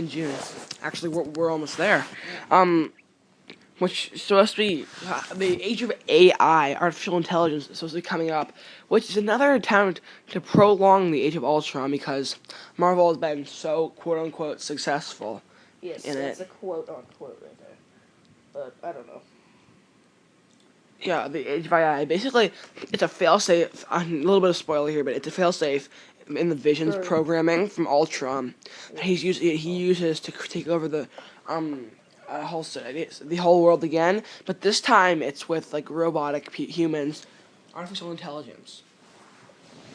in June. Actually, we're almost there. Which is supposed to be the age of AI, artificial intelligence, is supposed to be coming up, which is another attempt to prolong the Age of Ultron because Marvel has been so quote unquote successful. Yes, in that's it. a quote unquote right there. But I don't know. Yeah, the Age of AI. Basically, it's a failsafe. A little bit of spoiler here, but it's a failsafe in the Visions For- programming from Ultron. Yeah. He uses to take over the the whole world again. But this time it's with like robotic humans, artificial intelligence.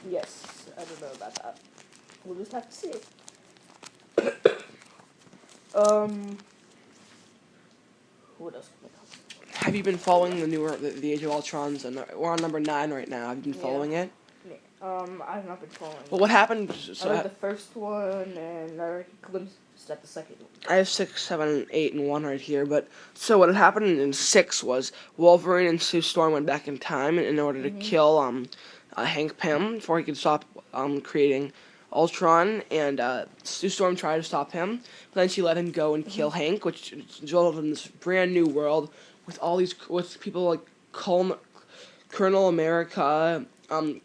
Yes, I don't know about that. We'll just have to see. What else can we talk Have you been following the Age of Ultrons? And we're on number 9 right now. Have you been Yeah. following it? I've not been following. Well, what happened? I read the first one, and I glimpsed at the second one. I have 6, 7, 8, and 1 right here. But so what had happened in 6 was Wolverine and Sue Storm went back in time in order to kill Hank Pym before he could stop creating Ultron, and Sue Storm tried to stop him, but then she let him go and kill Hank, which resulted in this brand new world with people like Colonel America,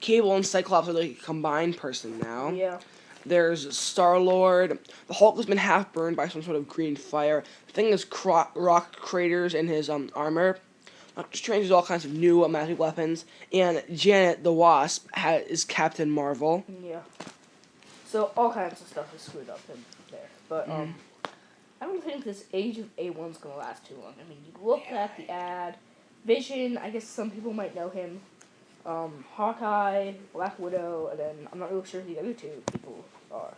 Cable, and Cyclops are like a combined person now. Yeah. There's Star-Lord. The Hulk has been half burned by some sort of green fire. The thing is rock craters in his armor. Strange has all kinds of new magic weapons. And Janet the Wasp is Captain Marvel. Yeah. So all kinds of stuff is screwed up in there. But I don't think this Age of A1's gonna last too long. I mean, you look at the ad, Vision. I guess some people might know him. Hawkeye, Black Widow, and then I'm not really sure who the other two people are.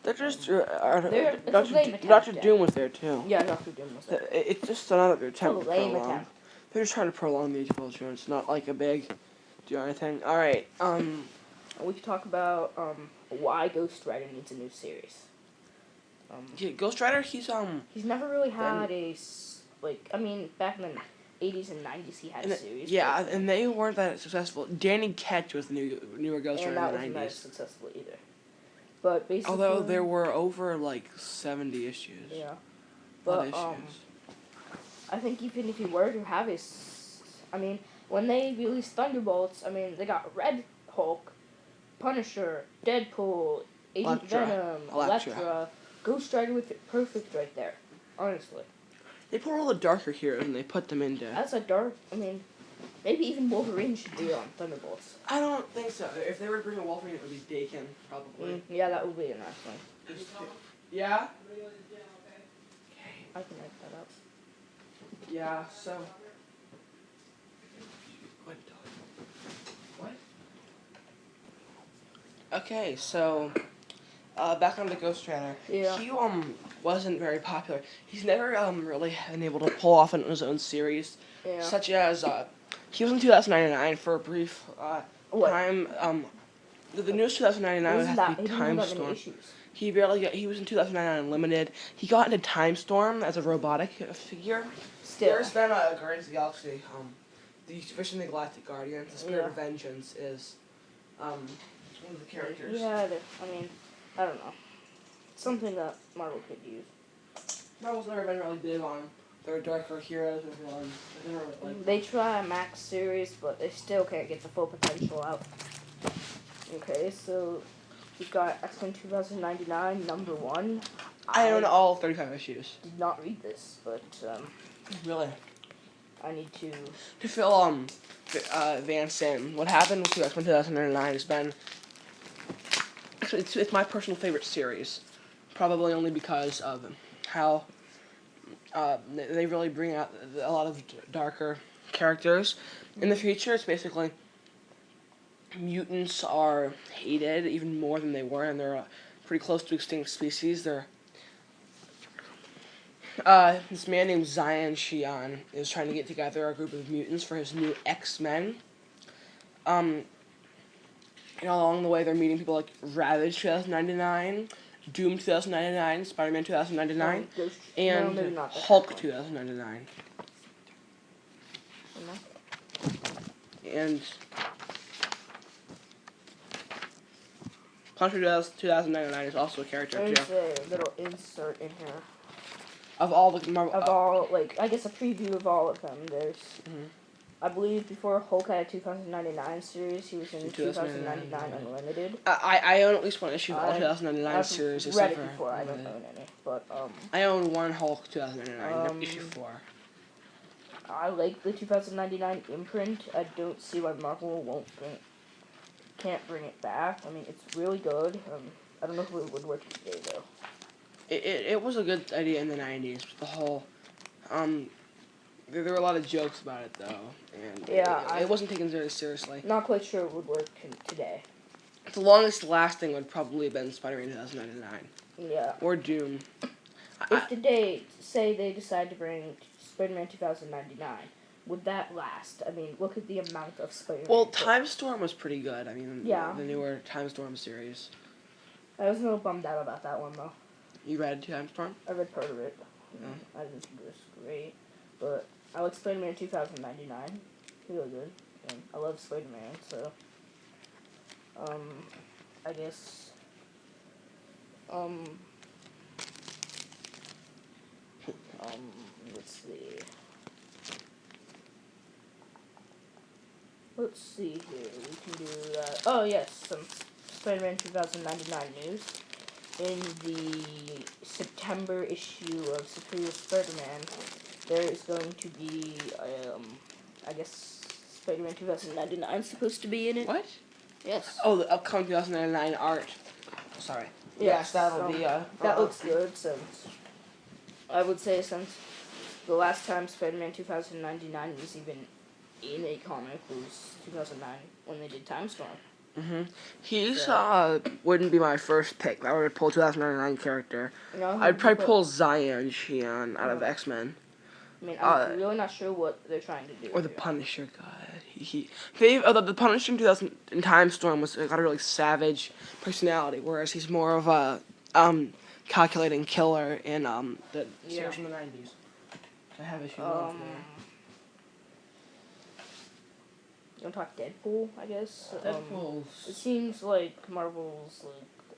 They're just Doctor Doom was there too. Yeah, Doctor Doom was there. It's just another attempt to lame prolong. attempt. They're just trying to prolong the Age of Ultron. It's not like a big do anything. All right. We could talk about why Ghost Rider needs a new series. Yeah, Ghost Rider. He's never really had back in the 80s and 90s he had a series. Yeah, and they weren't that successful. Danny Ketch was the newer Ghost Rider in the 90s. And that wasn't that successful either. But basically, although there were over like 70 issues. Yeah. But I think even if you were to have when they released Thunderbolts, they got Red Hulk, Punisher, Deadpool, Agent Venom, Elektra. Ghost Rider with it perfect right there. Honestly. They put all the darker heroes and they put them into. That's a dark. Maybe even Wolverine should be on Thunderbolts. I don't think so. If they were to bring a Wolverine, it would be Dakin, probably. Yeah, that would be a nice one. Yeah? I can edit that out. Yeah, so. What? Okay, so. Back on the Ghost Rider. Yeah. He wasn't very popular. He's never really been able to pull off his own series, such as he was in 2099 for a brief time. The newest 2099 has to be Time Storm. He was in 2099 Unlimited. He got into Time Storm as a robotic figure. Still. There's been a Guardians of the Galaxy. The Vision of the Galactic Guardians. The Spirit of Vengeance is one of the characters. Yeah, I don't know. Something that Marvel could use. Marvel's never been really big on their darker heroes or villains. They try a Max series, but they still can't get the full potential out. Okay, so we've got X-Men 2099, number 1. I own all 35 issues. Did not read this, but Really? I need to fill Vance in. What happened with X-Men 2099 has been. Actually, it's my personal favorite series, probably only because of how they really bring out a lot of darker characters. In the future, it's basically mutants are hated even more than they were, and they're pretty close to extinct species. This man named Zion Shion is trying to get together a group of mutants for his new X-Men. And along the way, they're meeting people like Ravage 2099, Doom 2099, Spider-Man 2099, and Hulk 2099. And Punisher 2099 is also a character too. There's a little insert in here Of all the Marvel, of all, like, I guess a preview of all of them. There's, Mhm. I believe before Hulk had a 2099 series, he was in 2099 2099 Unlimited. I own at least one issue of all I've- 2099 I've series. read except it for before. I don't Unlimited. own any, but I own one Hulk 2099 issue 4. I like the 2099 imprint. I don't see why Marvel can't bring it back. I mean, it's really good. I don't know if it would work today though. It was a good idea in the 90s. The whole, there were a lot of jokes about it though, and Yeah, it wasn't taken very seriously. Not quite sure it would work today. The longest lasting would probably have been Spider-Man 2099 Yeah. or Doom. If today, say they decide to bring Spider-Man 2099, would that last? I mean, look at the amount of Spider-Man. Well, Time Storm was pretty good. I mean, Yeah. the newer Time Storm series. I was a little bummed out about that one though. You read Time Storm? I read part of it. Yeah. I didn't think it was great, but I like Spider-Man 2099. Really good. And I love Spider-Man, so I guess let's see. Let's see here. We can do that. Oh yes, some Spider-Man 2099 news. In the September issue of Superior Spider-Man, there is going to be, I guess, Spider-Man 2099 is supposed to be in it. What? Yes. Oh, the upcoming 2099 art. Sorry. Yes, that'll be. That looks good. Since I would say since the last time Spider-Man 2099 was even in a comic was 2009 when they did Time Storm. He's wouldn't be my first pick. I would pull 2099 character. No, I'd probably pull Zion Sheehan out of X-Men. I mean, I'm really not sure what they're trying to do. Or the Punisher guy. The Punisher in 2000 in Time Storm got a really savage personality, whereas he's more of a calculating killer in the series from the 90s. I have issue one there. You want to talk Deadpool, I guess? Deadpool's... It seems like Marvel's,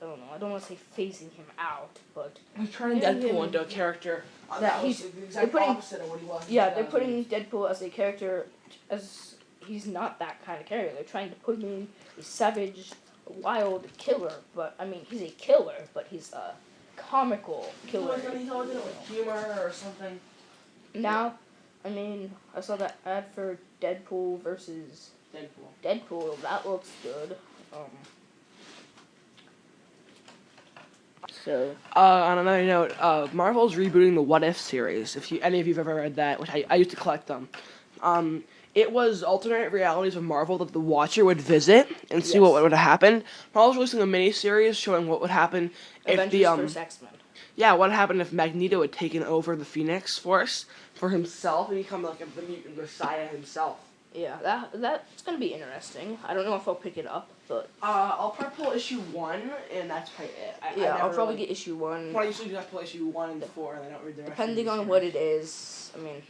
I don't know, I don't want to say phasing him out, but... They're turning Deadpool into a character that was the exact opposite of what he was. Yeah, they're putting Deadpool as a character, as he's not that kind of character. They're trying to put him in a savage, wild killer, but, I mean, he's a killer, but he's a comical killer. He's always in it with humor or something. Now, I mean, I saw that ad for Deadpool versus Deadpool. That looks good. So. On another note, Marvel's rebooting the What If series. If any of you've ever read that, which I used to collect them, it was alternate realities of Marvel that the Watcher would visit and see what would happen. Marvel's releasing a mini-series showing what would happen if the Avengers vs. X-Men. Yeah, what happened if Magneto had taken over the Phoenix Force for himself and become like the mutant messiah himself. Yeah, that's gonna be interesting. I don't know if I'll pick it up, but I'll probably pull issue 1, and that's probably it. I'll probably get issue 1. Well, I usually just pull issue 1 and 4, and I don't read the rest. Depending on what it is, I mean.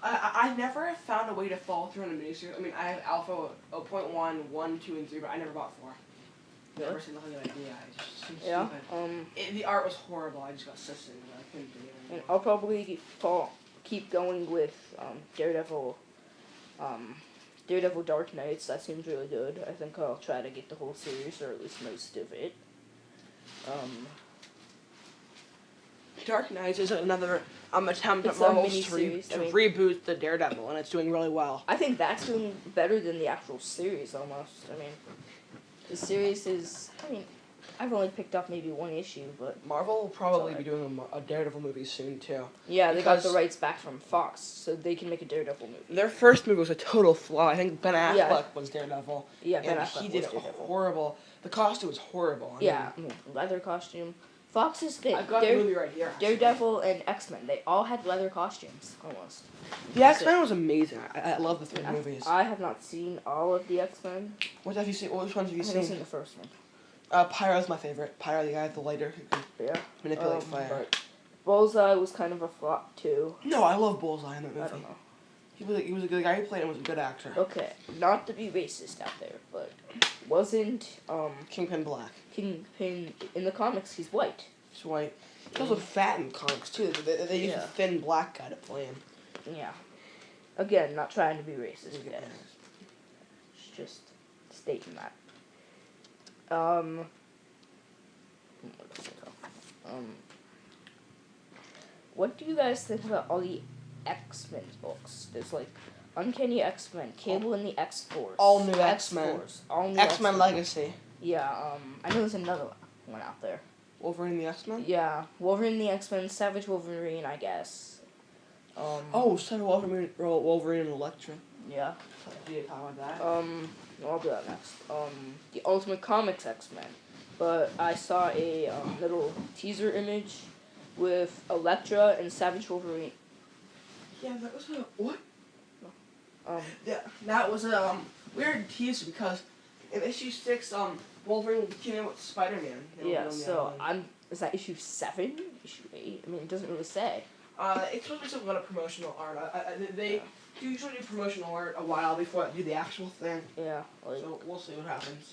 I never have found a way to follow through on a miniseries. I mean, I have Alpha 0.1, 1, 2, and 3, but I never bought 4. Really? Never seen nothing good idea. I just stupid. The art was horrible. I just got sussed into it. I couldn't do it. And I'll probably keep going with Daredevil. Daredevil Dark Knights. That seems really good. I think I'll try to get the whole series, or at least most of it. Dark Knights is another attempt at It's a Marvel to mini-series, reboot the Daredevil, and it's doing really well. I think that's doing better than the actual series, almost. I mean, the series is... I mean, I've only picked up maybe one issue, but... Marvel will probably be doing a Daredevil movie soon, too. Yeah, they got the rights back from Fox, so they can make a Daredevil movie. Their first movie was a total flaw. I think Ben Affleck was Daredevil. Yeah, Ben and Affleck he did was Daredevil. horrible. The costume was horrible. I mean, leather costume. Fox's thing. I've got the movie right here. Daredevil and X-Men, they all had leather costumes, almost. The X-Men was amazing. I love the 3 movies. I have not seen all of the X-Men. What have you seen? Which ones have you I seen? haven't seen the first one. Pyro's my favorite. Pyro, the guy with the lighter who can manipulate fire. But Bullseye was kind of a flop, too. No, I love Bullseye in that movie. I don't know. He was a good guy who played him, was a good actor. Okay, not to be racist out there, but wasn't, Kingpin Black. Kingpin in the comics, he's white. He's white. He's also fat in comics too. They use a thin black guy to play him. Yeah. Again, not trying to be racist, guys. It's just stating that. What do you guys think about all the X-Men books? There's like Uncanny X-Men, Cable and the X-Force. All new X-Men. X-Force, all new X-Men Legacy. Yeah, I know there's another one out there. Wolverine the X-Men? Yeah, Wolverine the X-Men, Savage Wolverine, I guess. Savage Wolverine and Elektra. Yeah. Do you talk about that? I'll do that next. The Ultimate Comics X-Men. But I saw a little teaser image with Elektra and Savage Wolverine. Yeah, that was a what? Yeah, that was a weird teaser because in issue 6, Wolverine came in with Spider-Man. Yeah, so is that issue 7? Issue 8? I mean, it doesn't really say. It's supposed to be some kind of promotional art. They usually do promotional art a while before they do the actual thing. Yeah. So we'll see what happens.